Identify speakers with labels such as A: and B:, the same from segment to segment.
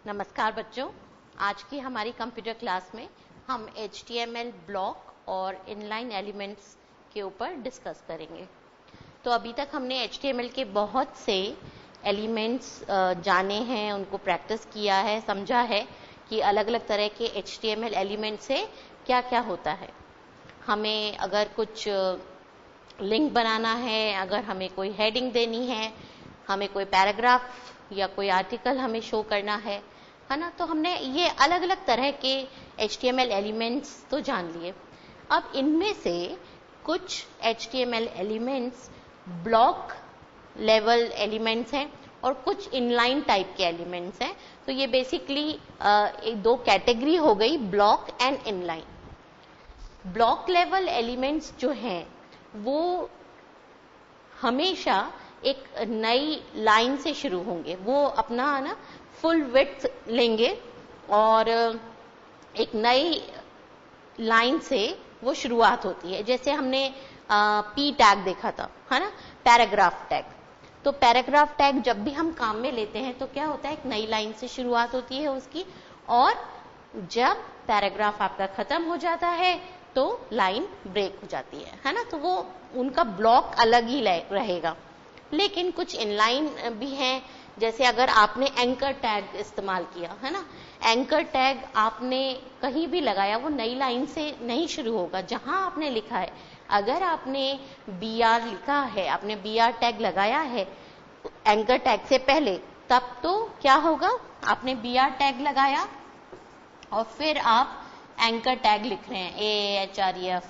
A: नमस्कार बच्चों, आज की हमारी कंप्यूटर क्लास में हम HTML ब्लॉक और इनलाइन एलिमेंट्स के ऊपर डिस्कस करेंगे। तो अभी तक हमने HTML के बहुत से एलिमेंट्स जाने हैं, उनको प्रैक्टिस किया है, समझा है कि अलग अलग तरह के HTML एलिमेंट से क्या क्या होता है। हमें अगर कुछ लिंक बनाना है, अगर हमें कोई हेडिंग देनी है, हमें कोई पैराग्राफ या कोई आर्टिकल हमें शो करना है ना, तो हमने ये अलग अलग तरह के HTML एलिमेंट्स तो जान लिए। अब इनमें से कुछ HTML elements block level elements हैं और कुछ इनलाइन टाइप के एलिमेंट्स हैं। तो ये बेसिकली दो कैटेगरी हो गई, block and inline. Block level elements जो हैं वो हमेशा एक नई लाइन से शुरू होंगे। वो अपना ना फुल विड्थ लेंगे और एक नई लाइन से वो शुरुआत होती है। जैसे हमने पी टैग देखा था, है ना, पैराग्राफ टैग। तो पैराग्राफ टैग जब भी हम काम में लेते हैं तो क्या होता है, एक नई लाइन से शुरुआत होती है उसकी, और जब पैराग्राफ आपका खत्म हो जाता है तो लाइन ब्रेक हो जाती है ना। तो वो उनका ब्लॉक अलग ही रहेगा। लेकिन कुछ इनलाइन भी हैं, जैसे अगर आपने एंकर टैग इस्तेमाल किया, है ना, एंकर टैग आपने कहीं भी लगाया, वो नई लाइन से नहीं शुरू होगा। जहां आपने लिखा है, अगर आपने BR लिखा है, आपने BR टैग लगाया है एंकर टैग से पहले, तब तो क्या होगा, आपने BR टैग लगाया और फिर आप एंकर टैग लिख रहे हैं AHREF,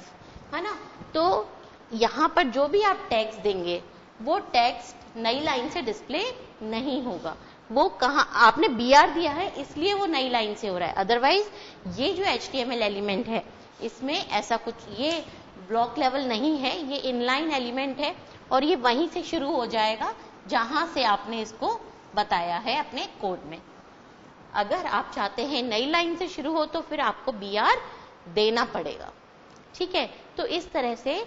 A: है ना। तो यहां पर जो भी आप टैग्स देंगे वो टेक्स्ट नई लाइन से डिस्प्ले नहीं होगा। वो कहाँ आपने BR दिया है इसलिए वो नई लाइन से हो रहा है। अदरवाइज ये जो HTML एलिमेंट है इसमें ऐसा कुछ, ये ब्लॉक लेवल नहीं है, ये इनलाइन एलिमेंट है और ये वहीं से शुरू हो जाएगा जहां से आपने इसको बताया है अपने कोड में। अगर आप चाहते हैं नई लाइन से शुरू हो तो फिर आपको BR देना पड़ेगा, ठीक है। तो इस तरह से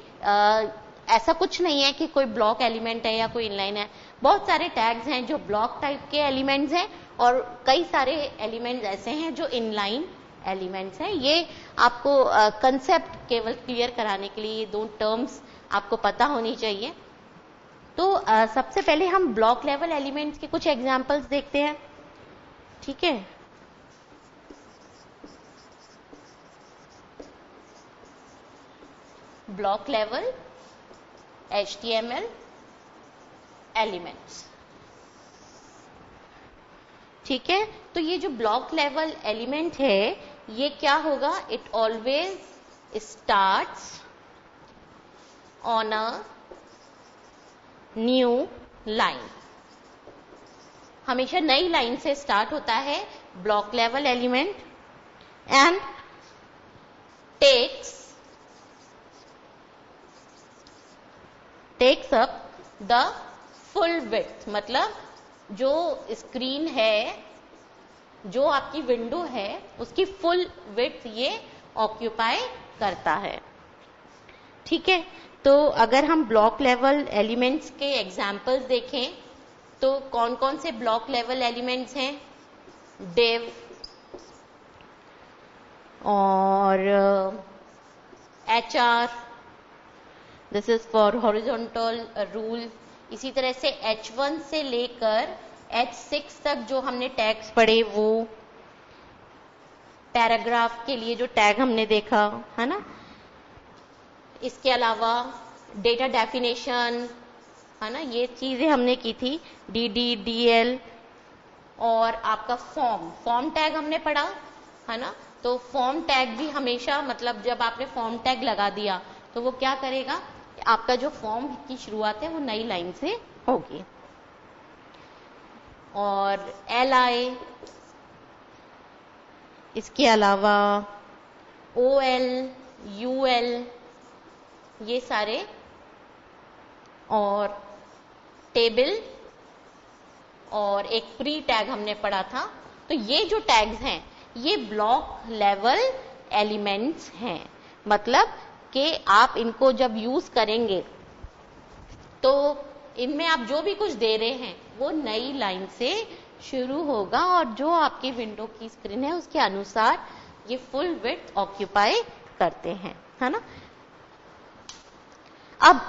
A: ऐसा कुछ नहीं है कि कोई ब्लॉक एलिमेंट है या कोई इनलाइन है। बहुत सारे टैग्स हैं जो ब्लॉक टाइप के एलिमेंट्स हैं और कई सारे एलिमेंट्स ऐसे हैं जो इनलाइन एलिमेंट्स हैं। ये आपको कंसेप्ट केवल क्लियर कराने के लिए ये दो टर्म्स आपको पता होनी चाहिए। तो सबसे पहले हम ब्लॉक लेवल एलिमेंट्स के कुछ एग्जांपल्स देखते हैं, ठीक है। ब्लॉक लेवल HTML एलिमेंट्स, ठीक है। तो ये जो ब्लॉक लेवल एलिमेंट है ये क्या होगा, it always starts on a new line. हमेशा नई लाइन से स्टार्ट होता है block level element and takes up the full width. मतलब जो स्क्रीन है, जो आपकी विंडो है, उसकी फुल विड्थ ये ऑक्यूपाई करता है, ठीक है। तो अगर हम ब्लॉक लेवल एलिमेंट्स के एग्जांपल्स देखें तो कौन कौन से ब्लॉक लेवल एलिमेंट्स हैं, div और HR, this is for horizontal rule. इसी तरह से H1 से लेकर H6 तक जो हमने टैग्स पढ़े, वो पैराग्राफ के लिए जो टैग हमने देखा, है ना। इसके अलावा डेटा डेफिनेशन, है ना, ये चीजें हमने की थी, DD DL। और आपका फॉर्म टैग हमने पढ़ा, है ना। तो फॉर्म टैग भी हमेशा, मतलब जब आपने फॉर्म टैग लगा दिया तो वो क्या करेगा, आपका जो फॉर्म की शुरुआत है वो नई लाइन से होगी। और LI, इसके अलावा OL UL, ये सारे, और टेबल और एक प्री टैग हमने पढ़ा था। तो ये जो टैग्स हैं ये ब्लॉक लेवल एलिमेंट्स हैं। मतलब कि आप इनको जब यूज करेंगे तो इनमें आप जो भी कुछ दे रहे हैं वो नई लाइन से शुरू होगा और जो आपकी विंडो की स्क्रीन है उसके अनुसार ये फुल विड्थ ऑक्यूपाई करते हैं, है ना। अब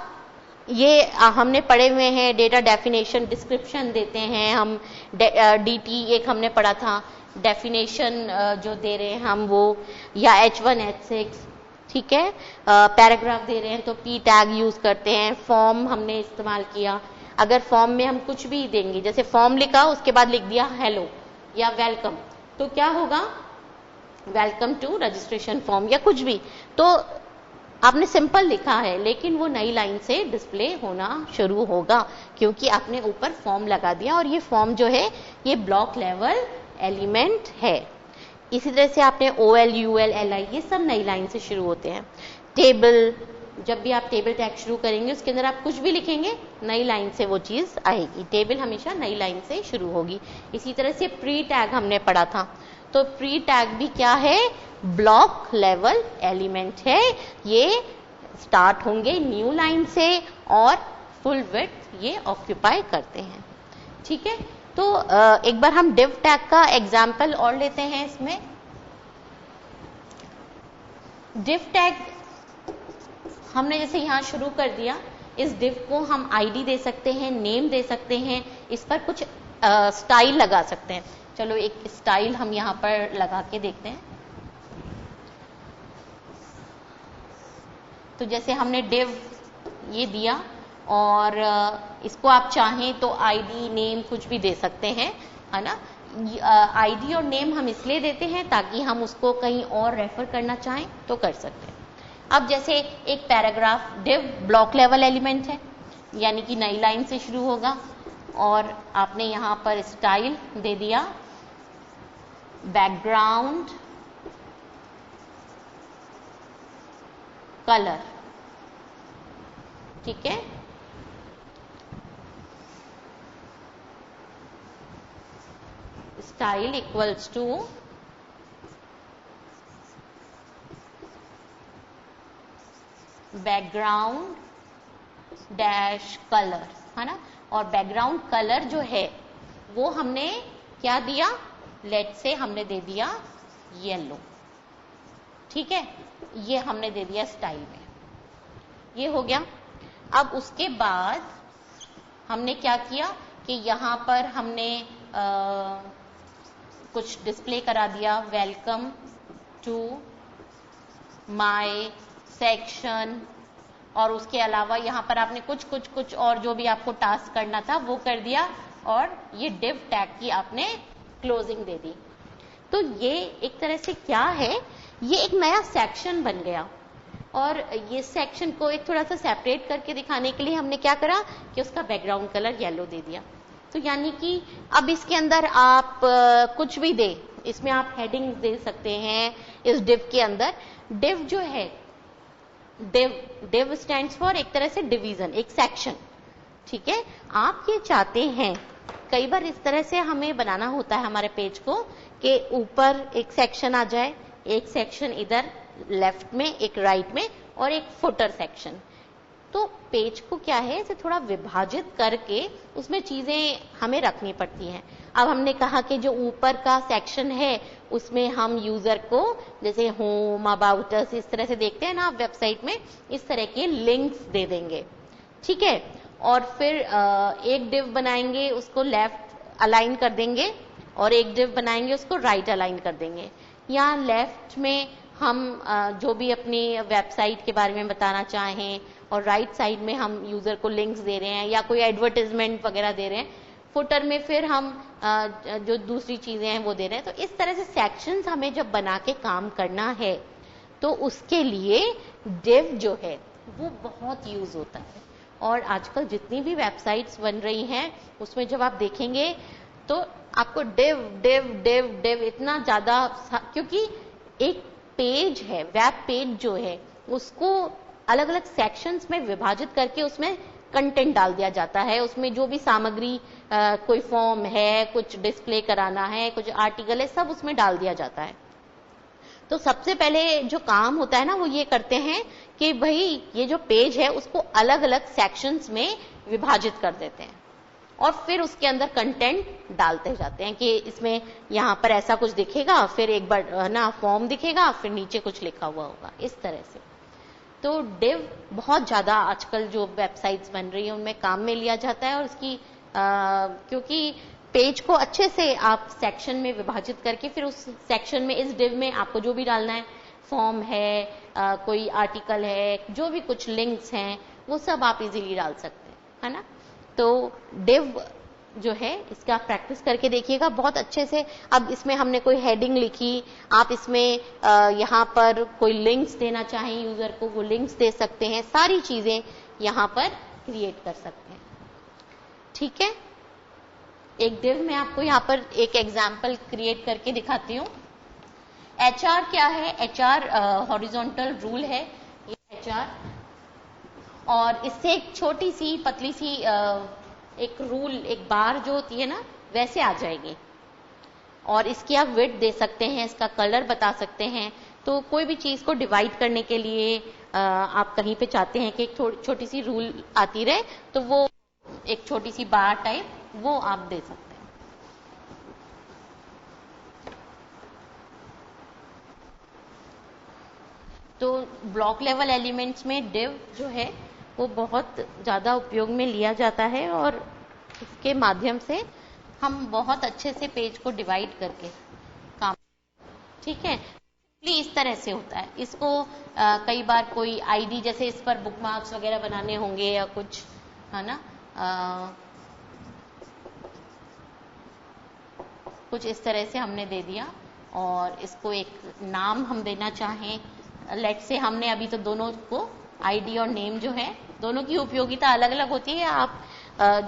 A: ये हमने पढ़े हुए हैं, डेटा डेफिनेशन डिस्क्रिप्शन देते हैं हम, DT एक हमने पढ़ा था, डेफिनेशन जो दे रहे हैं हम वो, या H1 H6, ठीक है। पैराग्राफ दे रहे हैं तो P टैग यूज करते हैं, फॉर्म हमने इस्तेमाल किया, अगर फॉर्म में हम कुछ भी देंगे, जैसे फॉर्म लिखा उसके बाद लिख दिया हेलो या वेलकम, तो क्या होगा, वेलकम टू रजिस्ट्रेशन फॉर्म या कुछ भी, तो आपने सिंपल लिखा है लेकिन वो नई लाइन से डिस्प्ले होना शुरू होगा क्योंकि आपने ऊपर फॉर्म लगा दिया, और ये फॉर्म जो है ये ब्लॉक लेवल एलिमेंट है। इसी तरह से आपने OL, UL, LI ये सब नई लाइन से शुरू होते हैं। टेबल, जब भी आप टेबल टैग शुरू करेंगे उसके अंदर आप कुछ भी लिखेंगे नई लाइन से वो चीज आएगी, टेबल हमेशा नई लाइन से शुरू होगी। इसी तरह से प्री टैग हमने पढ़ा था, तो प्री टैग भी क्या है, ब्लॉक लेवल एलिमेंट है, ये स्टार्ट होंगे न्यू लाइन से और फुल विड्थ ये ऑक्यूपाई करते हैं, ठीक है। तो एक बार हम डिव टैग का एग्जाम्पल और लेते हैं। इसमें डिव टैग हमने जैसे यहां शुरू कर दिया, इस डिव को हम आईडी दे सकते हैं, नेम दे सकते हैं, इस पर कुछ स्टाइल लगा सकते हैं। चलो एक स्टाइल हम यहां पर लगा के देखते हैं। तो जैसे हमने डिव ये दिया और इसको आप चाहें तो आईडी नेम कुछ भी दे सकते हैं, है ना। आईडी और नेम हम इसलिए देते हैं ताकि हम उसको कहीं और रेफर करना चाहें तो कर सकते हैं। अब जैसे एक paragraph, div block level element है यानी कि नई लाइन से शुरू होगा, और आपने यहां पर स्टाइल दे दिया बैकग्राउंड कलर, ठीक है। Style equals to background dash colour, है ना। और बैकग्राउंड कलर जो है वो हमने क्या दिया, लेट से हमने दे दिया येलो, ठीक है, ये हमने दे दिया स्टाइल में, ये हो गया। अब उसके बाद हमने क्या किया कि यहां पर हमने कुछ डिस्प्ले करा दिया, वेलकम टू माय सेक्शन, और उसके अलावा यहां पर आपने कुछ और जो भी आपको टास्क करना था वो कर दिया, और ये डिव टैग की आपने क्लोजिंग दे दी। तो ये एक तरह से क्या है, ये एक नया सेक्शन बन गया, और ये सेक्शन को एक थोड़ा सा सेपरेट करके दिखाने के लिए हमने क्या करा कि उसका बैकग्राउंड कलर येलो दे दिया। तो यानी कि अब इसके अंदर आप कुछ भी दे, इसमें आप हेडिंग्स दे सकते हैं इस डिव के अंदर। डिव जो है, डिव स्टैंड्स फॉर एक तरह से डिवीजन, एक सेक्शन, ठीक है। आप ये चाहते हैं, कई बार इस तरह से हमें बनाना होता है हमारे पेज को कि ऊपर एक सेक्शन आ जाए, एक सेक्शन इधर लेफ्ट में, एक राइट में, और एक फुटर सेक्शन। तो पेज को क्या है, इसे थोड़ा विभाजित करके उसमें चीजें हमें रखनी पड़ती हैं। अब हमने कहा कि जो ऊपर का सेक्शन है उसमें हम यूजर को जैसे होम, अबाउट अस, इस तरह से देखते हैं ना आप वेबसाइट में, इस तरह के लिंक्स दे देंगे, ठीक है। और फिर एक डिव बनाएंगे, उसको लेफ्ट अलाइन कर देंगे, और एक डिव बनाएंगे उसको राइट अलाइन कर देंगे। यहाँ लेफ्ट में हम जो भी अपनी वेबसाइट के बारे में बताना चाहें, और राइट साइड में हम यूजर को लिंक्स दे रहे हैं या कोई एडवर्टाइजमेंट वगैरह दे रहे हैं। फुटर में फिर हम जो दूसरी चीजें हैं वो दे रहे हैं। तो इस तरह से सेक्शंस हमें जब बना के काम करना है तो उसके लिए डिव जो है वो बहुत यूज होता है। और आजकल जितनी भी वेबसाइट्स बन रही हैं उसमें जब आप देखेंगे तो आपको डिव डिव डिव डिव इतना ज्यादा, क्योंकि एक पेज है, वेब पेज जो है उसको अलग अलग सेक्शंस में विभाजित करके उसमें कंटेंट डाल दिया जाता है। उसमें जो भी सामग्री, कोई फॉर्म है, कुछ डिस्प्ले कराना है, कुछ आर्टिकल है, सब उसमें डाल दिया जाता है। तो सबसे पहले जो काम होता है ना वो ये करते हैं कि भाई ये जो पेज है उसको अलग अलग सेक्शंस में विभाजित कर देते हैं। और फिर उसके अंदर कंटेंट डालते जाते हैं कि इसमें यहाँ पर ऐसा कुछ दिखेगा, फिर एक बार ना फॉर्म दिखेगा, फिर नीचे कुछ लिखा हुआ होगा, इस तरह से। तो डिव बहुत ज्यादा आजकल जो वेबसाइट्स बन रही है उनमें काम में लिया जाता है, और इसकी क्योंकि पेज को अच्छे से आप सेक्शन में विभाजित करके फिर उस सेक्शन में, इस डिव में आपको जो भी डालना है, फॉर्म है, कोई आर्टिकल है, जो भी कुछ लिंक्स हैं, वो सब आप इजीली डाल सकते हैं, है ना। तो डिव जो है इसका प्रैक्टिस करके देखिएगा बहुत अच्छे से। अब इसमें हमने कोई हेडिंग लिखी, आप इसमें यहाँ पर कोई लिंक्स देना चाहें यूजर को, वो लिंक्स दे सकते हैं, सारी चीजें यहाँ पर क्रिएट कर सकते हैं। ठीक है, एक डिव में आपको यहाँ पर एक एग्जाम्पल क्रिएट करके दिखाती हूँ। HR क्या है? HR हॉरिजॉन्टल रूल है, ये HR, और इससे एक छोटी सी पतली सी एक रूल, एक बार जो होती है ना, वैसे आ जाएगी, और इसकी आप विड्थ दे सकते हैं, इसका कलर बता सकते हैं। तो कोई भी चीज को डिवाइड करने के लिए आप कहीं पे चाहते हैं कि एक छोटी सी रूल आती रहे, तो वो एक छोटी सी बार टाइप वो आप दे सकते हैं। तो ब्लॉक लेवल एलिमेंट्स में डिव जो है वो बहुत ज्यादा उपयोग में लिया जाता है, और इसके माध्यम से हम बहुत अच्छे से पेज को डिवाइड करके काम, ठीक है, इस तरह से होता है। इसको कई बार कोई आईडी, जैसे इस पर बुकमार्क्स वगैरह बनाने होंगे या कुछ, है ना, कुछ इस तरह से हमने दे दिया, और इसको एक नाम हम देना चाहें, लेट से हमने अभी तो दोनों को आईडी और नेम जो है दोनों की उपयोगिता अलग अलग होती है। आप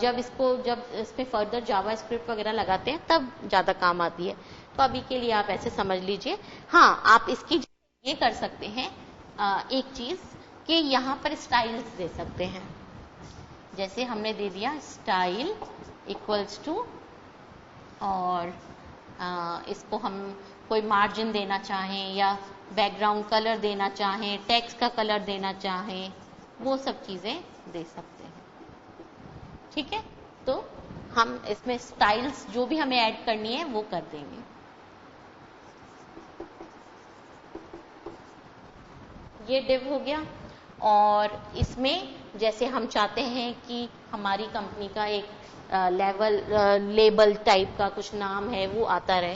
A: जब इस पे फर्दर जावास्क्रिप्ट वगैरह लगाते हैं तब ज्यादा काम आती है। तो अभी के लिए आप ऐसे समझ लीजिए। हाँ, आप इसकी ये कर सकते हैं एक चीज कि यहाँ पर स्टाइल्स दे सकते हैं। जैसे हमने दे दिया स्टाइल इक्वल्स टू, और इसको हम कोई मार्जिन देना चाहें या बैकग्राउंड कलर देना चाहें, टेक्स्ट का कलर देना चाहें, वो सब चीजें दे सकते हैं। ठीक है, तो हम इसमें स्टाइल्स जो भी हमें ऐड करनी है वो कर देंगे। ये डिव हो गया, और इसमें जैसे हम चाहते हैं कि हमारी कंपनी का एक लेबल टाइप का कुछ नाम है वो आता रहे,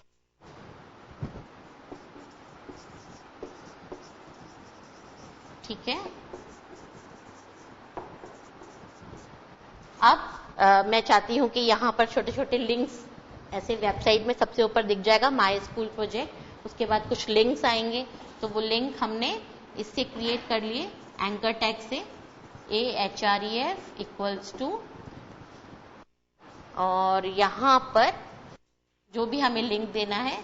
A: ठीक है। अब मैं चाहती हूं कि यहाँ पर छोटे छोटे लिंक्स ऐसे वेबसाइट में सबसे ऊपर दिख जाएगा माय स्कूल प्रोजेक्ट, उसके बाद कुछ लिंक्स आएंगे, तो वो लिंक हमने इससे क्रिएट कर लिए एंकर टैग से, AHREF इक्वल्स टू, और यहाँ पर जो भी हमें लिंक देना है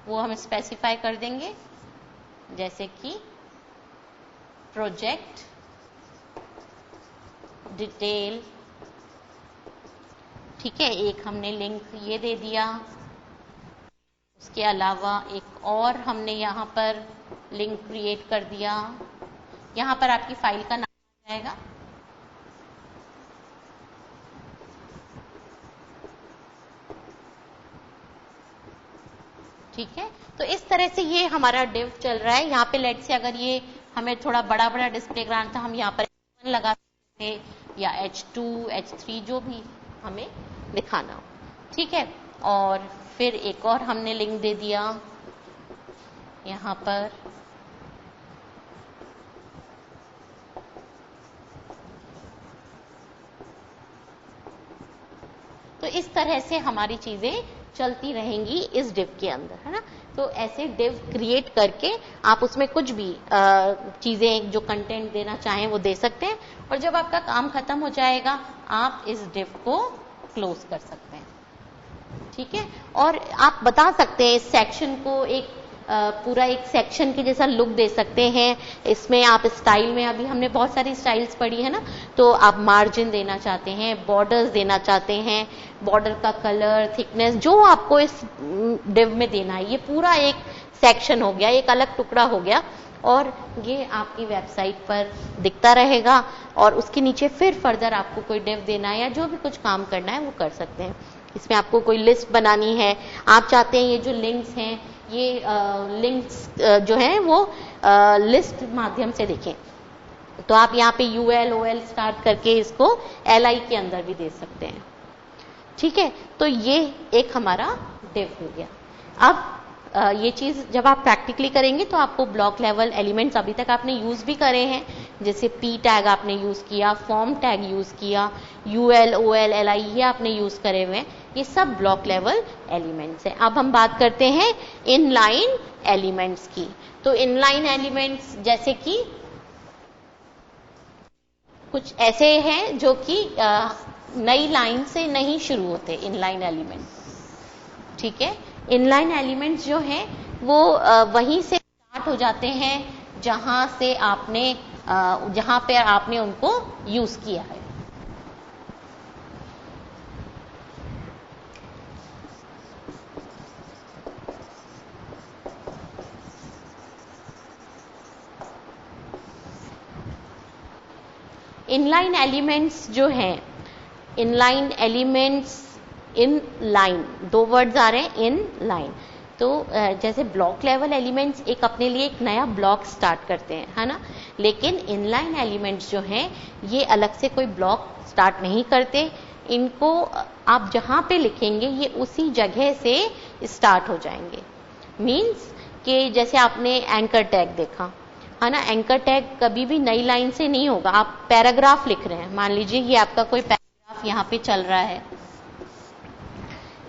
A: वो हम स्पेसिफाई कर देंगे, जैसे कि प्रोजेक्ट डिटेल, ठीक है। एक हमने लिंक ये दे दिया, उसके अलावा एक और हमने यहाँ पर लिंक क्रिएट कर दिया। यहाँ पर आपकी फाइल का नाम आ जाएगा, ठीक है। तो इस तरह से ये हमारा डिव चल रहा है। यहाँ पे लेट से अगर ये हमें थोड़ा बड़ा बड़ा डिस्प्ले कराना था, हम यहाँ पर H1 लगा सकते थे या H2, H3 जो भी हमें दिखाना हो, ठीक है। और फिर एक और हमने लिंक दे दिया यहाँ पर, तो इस तरह से हमारी चीजें चलती रहेंगी इस डिव के अंदर, है ना। तो ऐसे डिव क्रिएट करके आप उसमें कुछ भी चीजें जो कंटेंट देना चाहें वो दे सकते हैं, और जब आपका काम खत्म हो जाएगा आप इस डिव को क्लोज कर सकते हैं, ठीक है। और आप बता सकते हैं इस सेक्शन को एक पूरा एक सेक्शन के जैसा लुक दे सकते हैं। इसमें आप स्टाइल में, अभी हमने बहुत सारी स्टाइल्स पढ़ी है ना, तो आप मार्जिन देना चाहते हैं, बॉर्डर्स देना चाहते हैं, बॉर्डर का कलर, थिकनेस, जो आपको इस डिव में देना है, ये पूरा एक सेक्शन हो गया, एक अलग टुकड़ा हो गया, और ये आपकी वेबसाइट पर दिखता रहेगा और उसके नीचे फिर फर्दर आपको कोई डिव देना है या जो भी कुछ काम करना है वो कर सकते हैं। इसमें आपको कोई लिस्ट बनानी है, आप चाहते हैं ये जो लिंक्स हैं ये लिंक्स जो हैं वो लिस्ट माध्यम से दिखें, तो आप यहाँ पे UL OL स्टार्ट करके इसको LI के अंदर भी दे सकते हैं। ठीक है, तो ये एक हमारा डिव हो गया। अब ये चीज जब आप प्रैक्टिकली करेंगे तो आपको ब्लॉक लेवल एलिमेंट्स अभी तक आपने यूज भी करे हैं, जैसे P टैग आपने यूज किया, फॉर्म टैग यूज किया, UL OL LI ये आपने यूज करे हुए हैं, ये सब ब्लॉक लेवल एलिमेंट्स हैं। अब हम बात करते हैं इनलाइन एलिमेंट्स की। तो इनलाइन एलिमेंट्स जैसे कि कुछ ऐसे हैं जो कि नई लाइन से नहीं शुरू होते, इनलाइन एलिमेंट्स। ठीक है, इनलाइन एलिमेंट्स जो हैं वो वहीं से स्टार्ट हो जाते हैं जहां से आपने जहां पे आपने उनको यूज किया है। इनलाइन एलिमेंट्स जो हैं, इनलाइन एलिमेंट्स, इन लाइन, दो वर्ड्स आ रहे हैं, इन लाइन। तो जैसे ब्लॉक लेवल एलिमेंट्स एक अपने लिए एक नया ब्लॉक स्टार्ट करते हैं, है ना, लेकिन इनलाइन एलिमेंट्स जो हैं ये अलग से कोई ब्लॉक स्टार्ट नहीं करते, इनको आप जहां पे लिखेंगे ये उसी जगह से स्टार्ट हो जाएंगे। मीन्स कि जैसे आपने एंकर टैग देखा, है ना, एंकर टैग कभी भी नई लाइन से नहीं होगा। आप पैराग्राफ लिख रहे हैं, मान लीजिए ये आपका कोई पैराग्राफ यहाँ पे चल रहा है,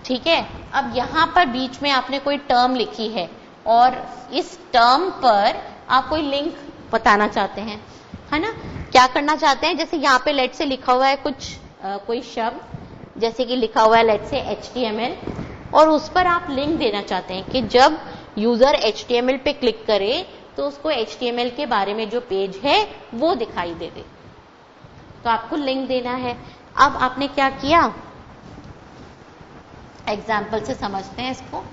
A: ठीक है, अब यहाँ पर बीच में आपने कोई टर्म लिखी है और इस टर्म पर आप कोई लिंक बताना चाहते हैं, है ना, क्या करना चाहते हैं, जैसे यहाँ पे लेट से लिखा हुआ है कुछ कोई शब्द, जैसे कि लिखा हुआ है लेट से HTML, और उस पर आप लिंक देना चाहते हैं कि जब यूजर HTML पे क्लिक करे तो उसको HTML के बारे में जो पेज है वो दिखाई दे दे, तो आपको लिंक देना है। अब आपने क्या किया, एग्जाम्पल से समझते हैं इसको।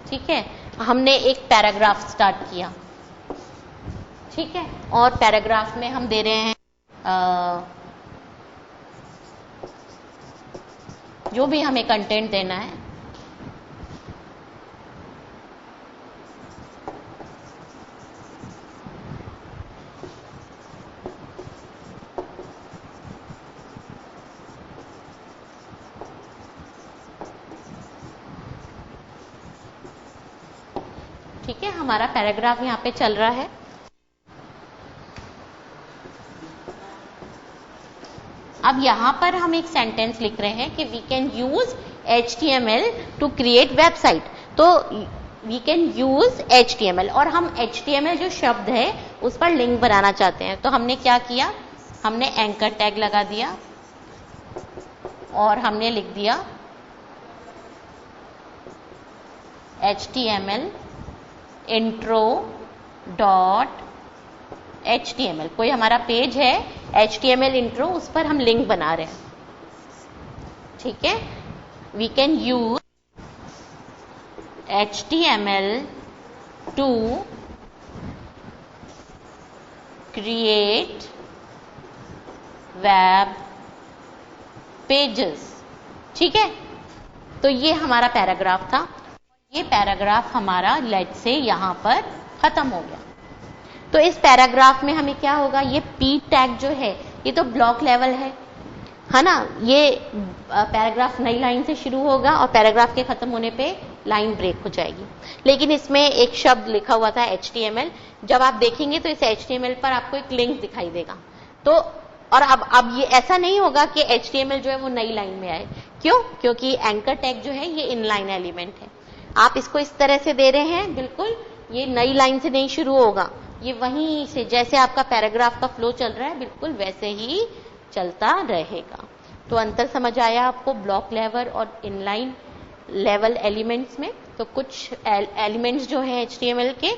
A: ठीक है, हमने एक पैराग्राफ स्टार्ट किया, ठीक है, और पैराग्राफ में हम दे रहे हैं जो भी हमें कंटेंट देना है, ठीक है, हमारा पैराग्राफ यहाँ पे चल रहा है। अब यहां पर हम एक सेंटेंस लिख रहे हैं कि we can use HTML to create website, तो वी कैन यूज HTML, और हम HTML जो शब्द है उस पर लिंक बनाना चाहते हैं, तो हमने क्या किया, हमने एंकर टैग लगा दिया और हमने लिख दिया HTML intro डॉट HTML, कोई हमारा पेज है HTML intro, उस पर हम लिंक बना रहे हैं, ठीक है, we can use HTML to create web pages, ठीक है, तो ये हमारा पैराग्राफ था, ये पैराग्राफ हमारा लेट से यहां पर खत्म हो गया। तो इस पैराग्राफ में हमें क्या होगा, ये P टैग जो है ये तो ब्लॉक लेवल है ना, ये पैराग्राफ नई लाइन से शुरू होगा और पैराग्राफ के खत्म होने पे लाइन ब्रेक हो जाएगी, लेकिन इसमें एक शब्द लिखा हुआ था HTML, जब आप देखेंगे तो इस HTML पर आपको एक लिंक दिखाई देगा, तो और अब ये ऐसा नहीं होगा कि HTML जो है वो नई लाइन में आए, क्यों, क्योंकि एंकर टैग जो है ये इनलाइन एलिमेंट है, आप इसको इस तरह से दे रहे हैं, बिल्कुल ये नई लाइन से नहीं शुरू होगा, ये वहीं से जैसे आपका पैराग्राफ का फ्लो चल रहा है बिल्कुल वैसे ही चलता रहेगा। तो अंतर समझ आया आपको ब्लॉक लेवल और इनलाइन लेवल एलिमेंट्स में। तो कुछ एलिमेंट्स जो हैं HTML के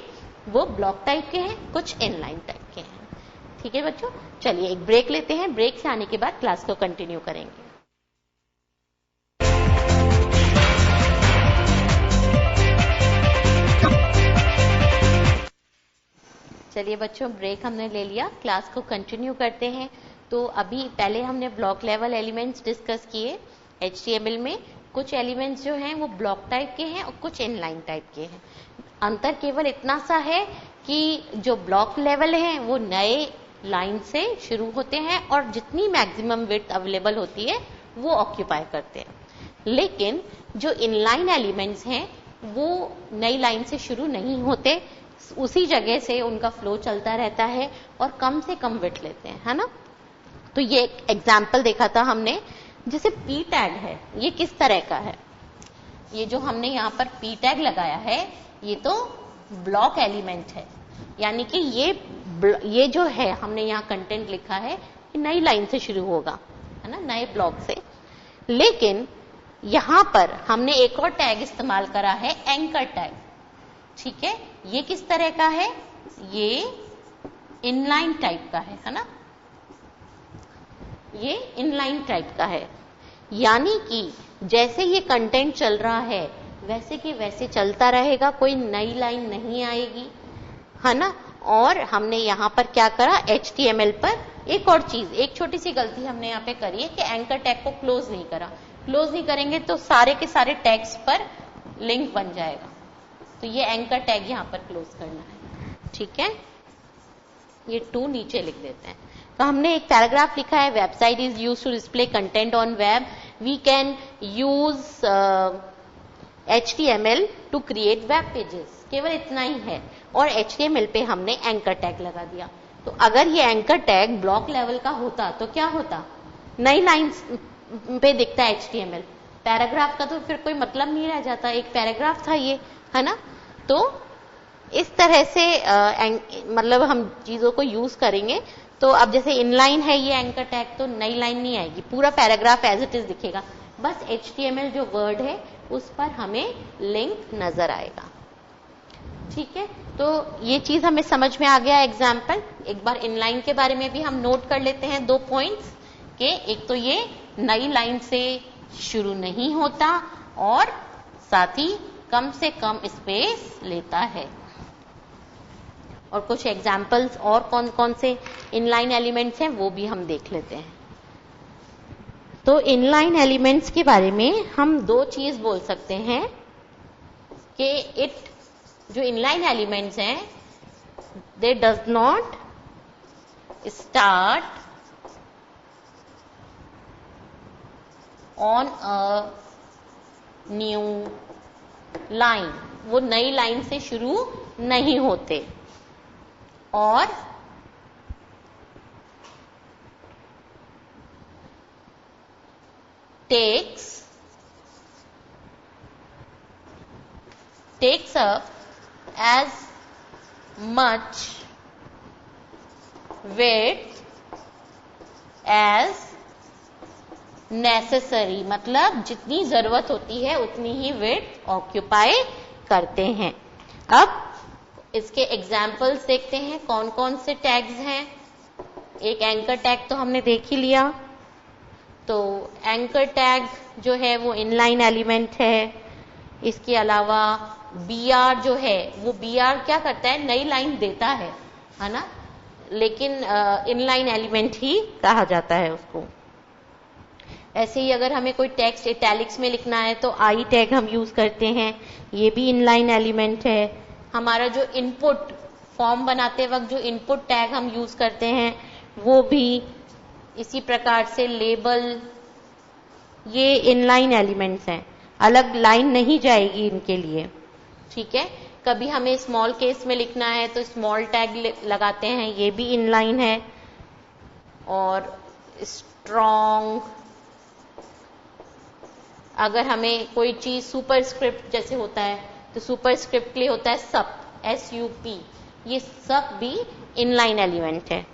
A: वो ब्लॉक टाइप के हैं, कुछ इनलाइन टाइप के हैं। ठीक है बच्चों, चलिए एक ब्रेक लेते हैं, ब्रेक से आने के बाद क्लास को कंटिन्यू करेंगे। चलिए बच्चों, ब्रेक हमने ले लिया, क्लास को कंटिन्यू करते हैं। तो अभी पहले हमने ब्लॉक लेवल एलिमेंट्स डिस्कस किए। HTML में कुछ एलिमेंट्स जो हैं वो ब्लॉक टाइप के हैं और कुछ इनलाइन टाइप के हैं। अंतर केवल इतना सा है कि जो ब्लॉक लेवल हैं वो नए लाइन से शुरू होते हैं और जितनी मैक्सिमम विड्थ अवेलेबल होती है वो ऑक्यूपाई करते हैं। लेकिन जो इनलाइन एलिमेंट्स हैं वो नई लाइन से शुरू नहीं होते, उसी जगह से उनका फ्लो चलता रहता है और कम से कम विड्थ लेते हैं, है ना। तो ये एक एग्जाम्पल देखा था हमने, जैसे पी टैग है, ये किस तरह का है। ये जो हमने यहाँ पर पी टैग लगाया है ये तो ब्लॉक एलिमेंट है, यानी कि ये जो है हमने यहाँ कंटेंट लिखा है ये नई लाइन से शुरू होगा, है ना, नए ब्लॉक से। लेकिन यहां पर हमने एक और टैग इस्तेमाल करा है, एंकर टैग। ठीक है, ये किस तरह का है, ये इनलाइन टाइप का है ना, ये इनलाइन टाइप का है। यानी कि जैसे ये कंटेंट चल रहा है वैसे कि वैसे चलता रहेगा, कोई नई लाइन नहीं आएगी, है ना। और हमने यहाँ पर क्या करा, HTML पर एक और चीज, एक छोटी सी गलती हमने यहाँ पे करी है कि एंकर टैग को क्लोज नहीं करा। क्लोज नहीं करेंगे तो सारे के सारे टैग्स पर लिंक बन जाएगा, तो ये एंकर टैग यहाँ पर क्लोज करना है। ठीक है, ये 2 नीचे लिख देते हैं। तो हमने एक पैराग्राफ लिखा है, website is used to display content on web, we can use HTML to create web pages, केवल इतना ही है। और HTML पे हमने एंकर टैग लगा दिया। तो अगर ये एंकर टैग ब्लॉक लेवल का होता तो क्या होता, नई लाइन पे दिखता है HTML, पैराग्राफ का तो फिर कोई मतलब नहीं रह जाता, एक पैराग्राफ था ये, है ना। तो इस तरह से मतलब हम चीजों को यूज करेंगे। तो अब जैसे इनलाइन है ये एंकर टैग, तो नई लाइन नहीं आएगी, पूरा पैराग्राफ एज इट इज दिखेगा, बस HTML जो वर्ड है उस पर हमें लिंक नजर आएगा। ठीक है, तो ये चीज हमें समझ में आ गया एग्जाम्पल। एक बार इनलाइन के बारे में भी हम नोट कर लेते हैं 2 पॉइंट्स के, एक तो ये नई लाइन से शुरू नहीं होता और साथ ही कम से कम स्पेस लेता है। और कुछ एग्जाम्पल्स और कौन कौन से इनलाइन एलिमेंट्स हैं वो भी हम देख लेते हैं। तो इनलाइन एलिमेंट्स के बारे में हम 2 चीज बोल सकते हैं कि जो इनलाइन एलिमेंट्स हैं दे does not start on a new line, वो नई लाइन से शुरू नहीं होते। और takes up as much width as necessary, मतलब जितनी जरूरत होती है उतनी ही विड्थ ऑक्यूपाई करते हैं। अब इसके एग्जाम्पल्स देखते हैं कौन कौन से टैग्स हैं। एक एंकर टैग तो हमने देख ही लिया, तो एंकर टैग जो है वो इनलाइन एलिमेंट है। इसके अलावा BR जो है वो BR क्या करता है, नई लाइन देता है ना, लेकिन इनलाइन एलिमेंट ही कहा जाता है उसको। ऐसे ही अगर हमें कोई टेक्स्ट इटैलिक्स में लिखना है तो I टैग हम यूज करते हैं, ये भी इनलाइन एलिमेंट है। हमारा जो इनपुट फॉर्म बनाते वक्त जो इनपुट टैग हम यूज करते हैं वो भी इसी प्रकार से। लेबल, ये इनलाइन एलिमेंट्स हैं, अलग लाइन नहीं जाएगी इनके लिए। ठीक है, कभी हमें स्मॉल केस में लिखना है तो स्मॉल टैग लगाते हैं, ये भी इनलाइन है। और स्ट्रॉन्ग, अगर हमें कोई चीज सुपरस्क्रिप्ट जैसे होता है तो सुपरस्क्रिप्ट के लिए होता है SUP, ये सब भी इनलाइन एलिमेंट है।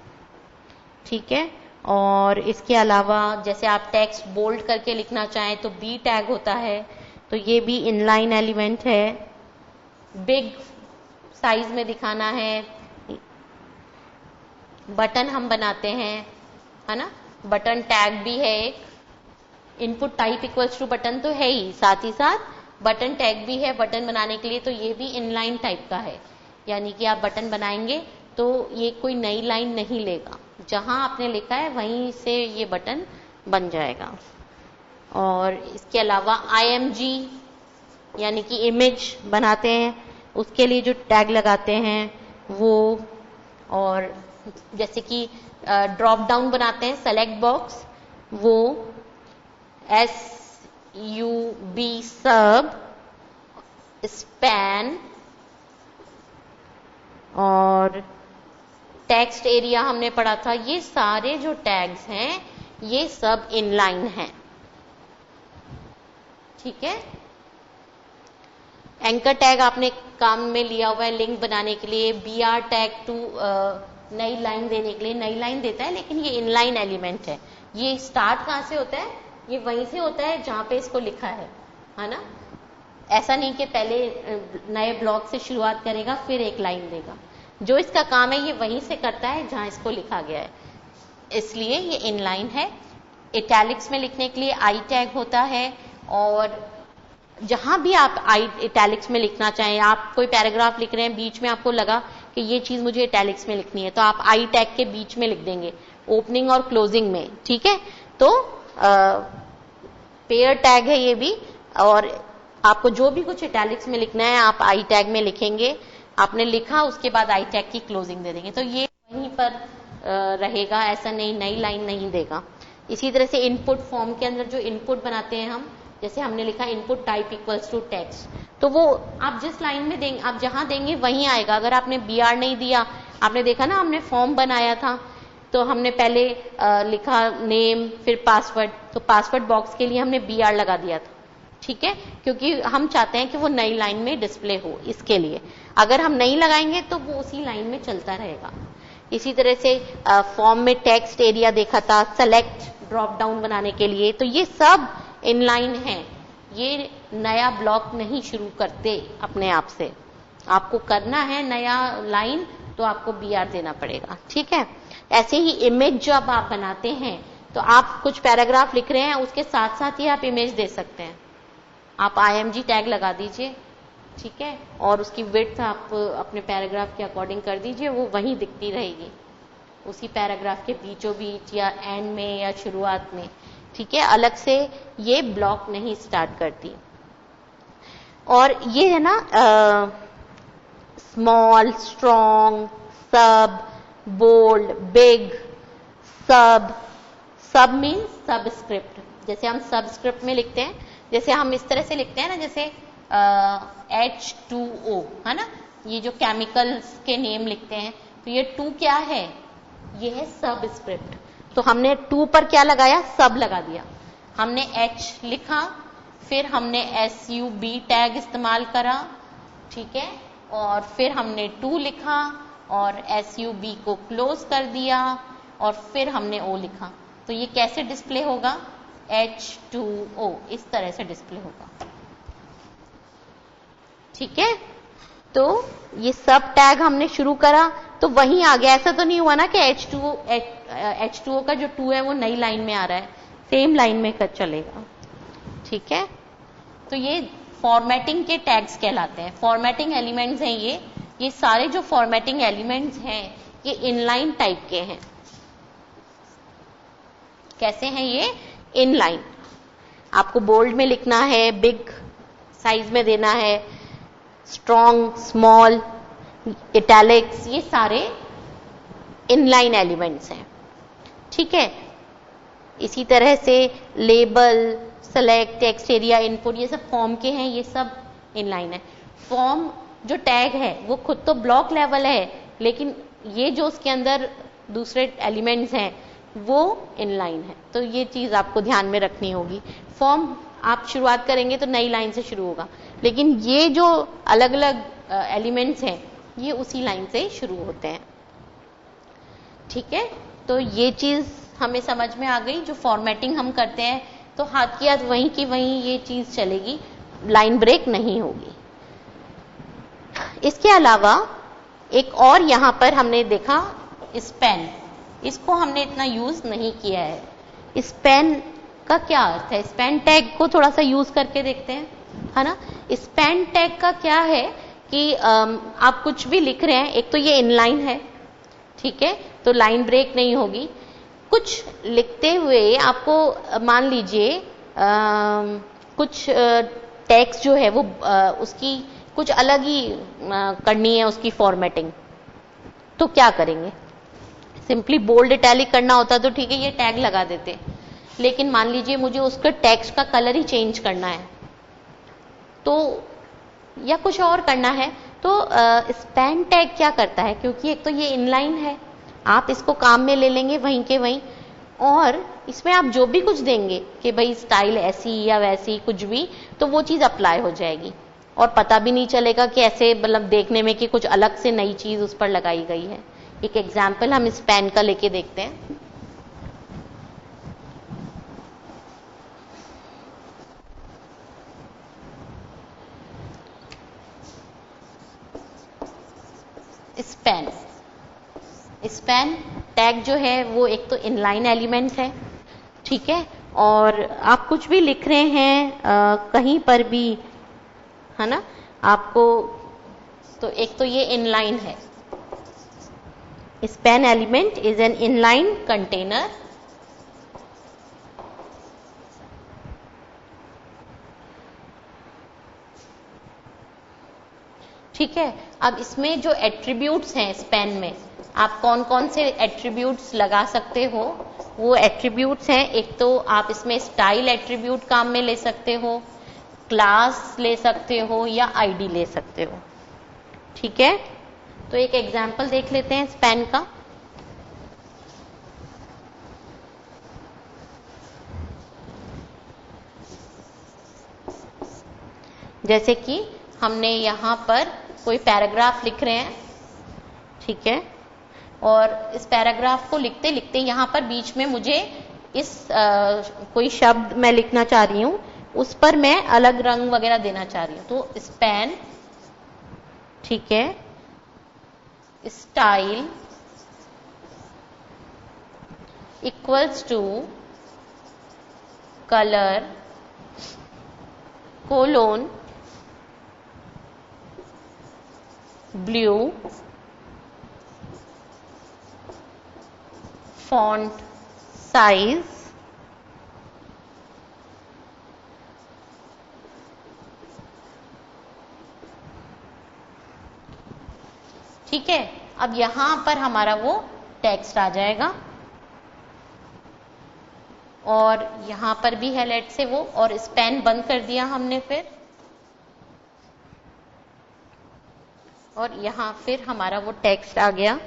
A: ठीक है, और इसके अलावा जैसे आप टेक्स्ट बोल्ड करके लिखना चाहें तो B टैग होता है, तो ये भी इनलाइन एलिमेंट है। बिग साइज में दिखाना है, बटन हम बनाते हैं, है ना, बटन टैग भी है एक। Input type equals to button तो है ही, साथ ही साथ बटन टैग भी है बटन बनाने के लिए, तो ये भी इनलाइन टाइप का है। यानी कि आप बटन बनाएंगे तो ये कोई नई लाइन नहीं लेगा, जहां आपने लिखा है वहीं से ये बटन बन जाएगा। और इसके अलावा IMG यानी कि इमेज बनाते हैं, उसके लिए जो टैग लगाते हैं वो, और जैसे कि ड्रॉप डाउन बनाते हैं सेलेक्ट बॉक्स, वो SUB सब, स्पैन, और टेक्स्ट एरिया हमने पढ़ा था। ये सारे जो टैग्स हैं ये सब इनलाइन हैं, ठीक है। एंकर टैग आपने काम में लिया हुआ है लिंक बनाने के लिए, BR टैग टू नई लाइन देने के लिए नई लाइन देता है, लेकिन ये इनलाइन एलिमेंट है। ये स्टार्ट कहां से होता है? ये वहीं से होता है जहां पे इसको लिखा है ना। ऐसा नहीं कि पहले नए ब्लॉक से शुरुआत करेगा फिर एक लाइन देगा। जो इसका काम है ये वहीं से करता है जहां इसको लिखा गया है, इसलिए ये इनलाइन है। इटैलिक्स में लिखने के लिए आई टैग होता है, और जहां भी आप आई इटैलिक्स में लिखना चाहें, आप कोई पैराग्राफ लिख रहे हैं, बीच में आपको लगा कि ये चीज मुझे इटैलिक्स में लिखनी है, तो आप आई टैग के बीच में लिख देंगे, ओपनिंग और क्लोजिंग में, ठीक है। तो पेयर टैग है ये भी, और आपको जो भी कुछ इटैलिक्स में लिखना है आप आई टैग में लिखेंगे। आपने लिखा, उसके बाद आई टैग की क्लोजिंग दे देंगे, तो ये वहीं पर रहेगा, ऐसा नहीं नई लाइन नहीं देगा। इसी तरह से इनपुट फॉर्म के अंदर जो इनपुट बनाते हैं हम, जैसे हमने लिखा input type equals to text, तो वो आप जिस लाइन में देंगे, आप जहां देंगे वहीं आएगा। अगर आपने BR नहीं दिया, आपने देखा ना हमने फॉर्म बनाया था, तो हमने पहले लिखा नेम फिर पासवर्ड, तो पासवर्ड बॉक्स के लिए हमने BR लगा दिया था, ठीक है, क्योंकि हम चाहते हैं कि वो नई लाइन में डिस्प्ले हो, इसके लिए। अगर हम नहीं लगाएंगे तो वो उसी लाइन में चलता रहेगा। इसी तरह से फॉर्म में टेक्स्ट एरिया देखा था, सेलेक्ट ड्रॉप डाउन बनाने के लिए, तो ये सब इनलाइन है। ये नया ब्लॉक नहीं शुरू करते अपने आप से, आपको करना है नया लाइन तो आपको BR देना पड़ेगा, ठीक है। ऐसे ही इमेज जब आप बनाते हैं, तो आप कुछ पैराग्राफ लिख रहे हैं, उसके साथ साथ ही आप इमेज दे सकते हैं। आप IMG टैग लगा दीजिए, ठीक है, और उसकी विड्थ आप अपने पैराग्राफ के अकॉर्डिंग कर दीजिए, वो वहीं दिखती रहेगी, उसी पैराग्राफ के बीचों बीच या एंड में या शुरुआत में, ठीक है। अलग से ये ब्लॉक नहीं स्टार्ट करती। और ये है ना स्मॉल, स्ट्रॉन्ग, सब, बोल्ड, बिग, सब मीन्स सबस्क्रिप्ट। जैसे हम सबस्क्रिप्ट में लिखते हैं, जैसे हम इस तरह से लिखते हैं ना, जैसे H2O है ना, ये जो केमिकल्स के नेम लिखते हैं, तो ये 2 क्या है? ये है सबस्क्रिप्ट। तो हमने 2 पर क्या लगाया? सब लगा दिया। हमने H लिखा, फिर हमने SUB टैग इस्तेमाल करा, ठीक है, और फिर हमने 2 लिखा और SUB को क्लोज कर दिया, और फिर हमने O लिखा। तो ये कैसे डिस्प्ले होगा? H2O, इस तरह से डिस्प्ले होगा, ठीक है। तो ये सब टैग हमने शुरू करा तो वहीं आ गया। ऐसा तो नहीं हुआ ना कि H2O का जो 2 है वो नई लाइन में आ रहा है, सेम लाइन में चलेगा, ठीक है। तो ये फॉर्मेटिंग के टैग्स कहलाते हैं, फॉर्मेटिंग एलिमेंट्स हैं ये सारे जो फॉर्मेटिंग एलिमेंट्स हैं ये इनलाइन टाइप के हैं। कैसे हैं ये? इनलाइन। आपको बोल्ड में लिखना है, बिग साइज में देना है, स्ट्रॉन्ग, स्मॉल, इटैलिक्स, ये सारे इनलाइन एलिमेंट्स हैं, ठीक है। इसी तरह से label, select, text area, input, ये सब फॉर्म के हैं, ये सब इनलाइन है। फॉर्म जो टैग है वो खुद तो ब्लॉक लेवल है, लेकिन ये जो उसके अंदर दूसरे एलिमेंट्स हैं वो इनलाइन है। तो ये चीज आपको ध्यान में रखनी होगी। फॉर्म आप शुरुआत करेंगे तो नई लाइन से शुरू होगा, लेकिन ये जो अलग अलग एलिमेंट्स हैं ये उसी लाइन से शुरू होते हैं, ठीक है। तो ये चीज हमें समझ में आ गई। जो फॉर्मेटिंग हम करते हैं तो हाथ की हाथ वहीं की वहीं ये चीज चलेगी, लाइन ब्रेक नहीं होगी। इसके अलावा एक और यहां पर हमने देखा स्पैन, इसको हमने इतना यूज नहीं किया है। स्पैन का क्या अर्थ है? स्पैन टैग को थोड़ा सा यूज करके देखते हैं, है ना। स्पैन टैग का क्या है कि आप कुछ भी लिख रहे हैं, एक तो ये इनलाइन है, ठीक है, तो लाइन ब्रेक नहीं होगी। कुछ लिखते हुए आपको मान लीजिए कुछ टेक्स्ट जो है वो उसकी कुछ अलग ही करनी है, उसकी फॉर्मेटिंग, तो क्या करेंगे? सिंपली बोल्ड इटैलिक करना होता तो ठीक है, ये टैग लगा देते, लेकिन मान लीजिए मुझे उसका टेक्स्ट का कलर ही चेंज करना है तो, या कुछ और करना है तो स्पैन टैग क्या करता है, क्योंकि एक तो ये इनलाइन है, आप इसको काम में ले लेंगे वहीं के वहीं, और इसमें आप जो भी कुछ देंगे कि भाई स्टाइल ऐसी या वैसी कुछ भी, तो वो चीज अप्लाई हो जाएगी और पता भी नहीं चलेगा कि ऐसे मतलब देखने में कि कुछ अलग से नई चीज उस पर लगाई गई है। एक एग्जाम्पल हम स्पैन का लेके देखते हैं। स्पैन, स्पैन टैग जो है वो एक तो इनलाइन एलिमेंट है, ठीक है, और आप कुछ भी लिख रहे हैं कहीं पर भी, है ना, आपको तो एक तो ये इनलाइन है। Span element is an inline container ठीक है। अब इसमें जो एट्रीब्यूट्स हैं स्पैन में, आप कौन कौन से एट्रीब्यूट्स लगा सकते हो, वो एट्रीब्यूट्स हैं, एक तो आप इसमें स्टाइल एट्रीब्यूट काम में ले सकते हो, क्लास ले सकते हो या आईडी ले सकते हो, ठीक है। तो एक एग्जांपल देख लेते हैं स्पैन का। जैसे कि हमने यहां पर कोई पैराग्राफ लिख रहे हैं, ठीक है, और इस पैराग्राफ को लिखते लिखते यहां पर बीच में मुझे इस कोई शब्द मैं लिखना चाह रही हूं, उस पर मैं अलग रंग वगैरह देना चाह रही हूं, तो स्पैन, ठीक है, style equals to colour colon blue font size ठीक है। अब यहां पर हमारा वो टेक्स्ट आ जाएगा और यहां पर भी है लेट से वो, और स्पैन बंद कर दिया हमने फिर, और यहां फिर हमारा वो टेक्स्ट आ गया।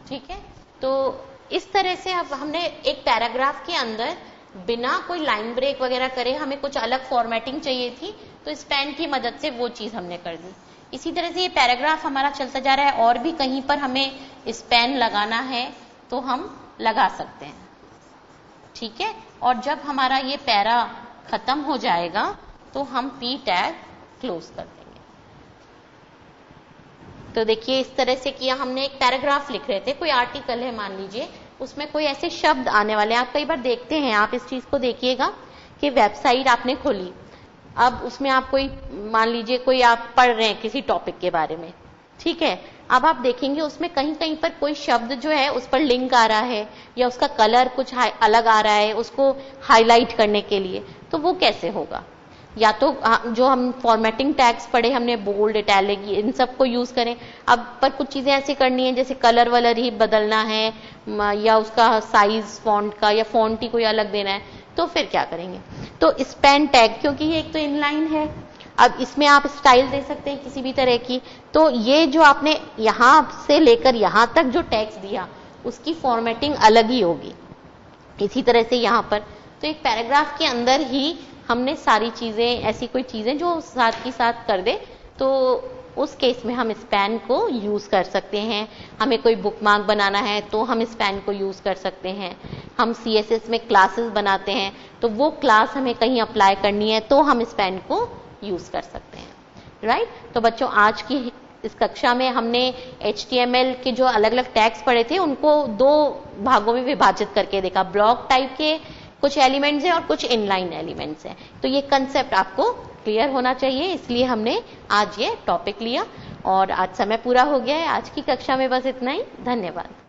A: ठीक है, तो इस तरह से अब हमने एक पैराग्राफ के अंदर बिना कोई लाइन ब्रेक वगैरह करे, हमें कुछ अलग फॉर्मेटिंग चाहिए थी तो स्पैन की मदद से वो चीज हमने कर दी। इसी तरह से ये पैराग्राफ हमारा चलता जा रहा है, और भी कहीं पर हमें स्पैन लगाना है तो हम लगा सकते हैं, ठीक है। और जब हमारा ये पैरा खत्म हो जाएगा तो हम पी टैग क्लोज कर देंगे। तो देखिए इस तरह से किया हमने। एक पैराग्राफ लिख रहे थे, कोई आर्टिकल है मान लीजिए, उसमें कोई ऐसे शब्द आने वाले हैं, आप कई बार देखते हैं, आप इस चीज को देखिएगा कि वेबसाइट आपने खोली, अब उसमें आप कोई मान लीजिए कोई आप पढ़ रहे हैं किसी टॉपिक के बारे में, ठीक है, अब आप देखेंगे उसमें कहीं कहीं पर कोई शब्द जो है उस पर लिंक आ रहा है या उसका कलर कुछ अलग आ रहा है उसको हाईलाइट करने के लिए, तो वो कैसे होगा? या तो जो हम फॉर्मेटिंग टैग्स पढ़े हमने, बोल्ड इटैलिक, इन सब को यूज करें। अब पर कुछ चीजें ऐसी करनी है जैसे कलर वलर ही बदलना है या उसका साइज फॉन्ट का या फॉन्ट ही कोई अलग देना है, तो फिर क्या करेंगे? तो स्पैन टैग, क्योंकि ये एक तो इनलाइन है, अब इसमें आप स्टाइल दे सकते हैं किसी भी तरह की, तो ये जो आपने यहां से लेकर यहां तक जो टैग्स दिया उसकी फॉर्मेटिंग अलग ही होगी। इसी तरह से यहां पर तो एक पैराग्राफ के अंदर ही हमने सारी चीजें, ऐसी कोई चीजें जो साथ की साथ कर दे, तो उस केस में हम स्पैन को यूज कर सकते हैं। हमें कोई बुकमार्क बनाना है तो हम स्पैन को यूज कर सकते हैं। हम CSS में क्लासेस बनाते हैं तो वो क्लास हमें कहीं अप्लाई करनी है तो हम स्पैन को यूज कर सकते हैं, राइट। तो बच्चों आज की इस कक्षा में हमने HTML के जो अलग अलग टैग्स पढ़े थे उनको दो भागों में विभाजित करके देखा। ब्लॉक टाइप के कुछ एलिमेंट्स हैं और कुछ इनलाइन एलिमेंट्स हैं, तो ये कंसेप्ट आपको क्लियर होना चाहिए, इसलिए हमने आज ये टॉपिक लिया। और आज समय पूरा हो गया है। आज की कक्षा में बस इतना ही। धन्यवाद।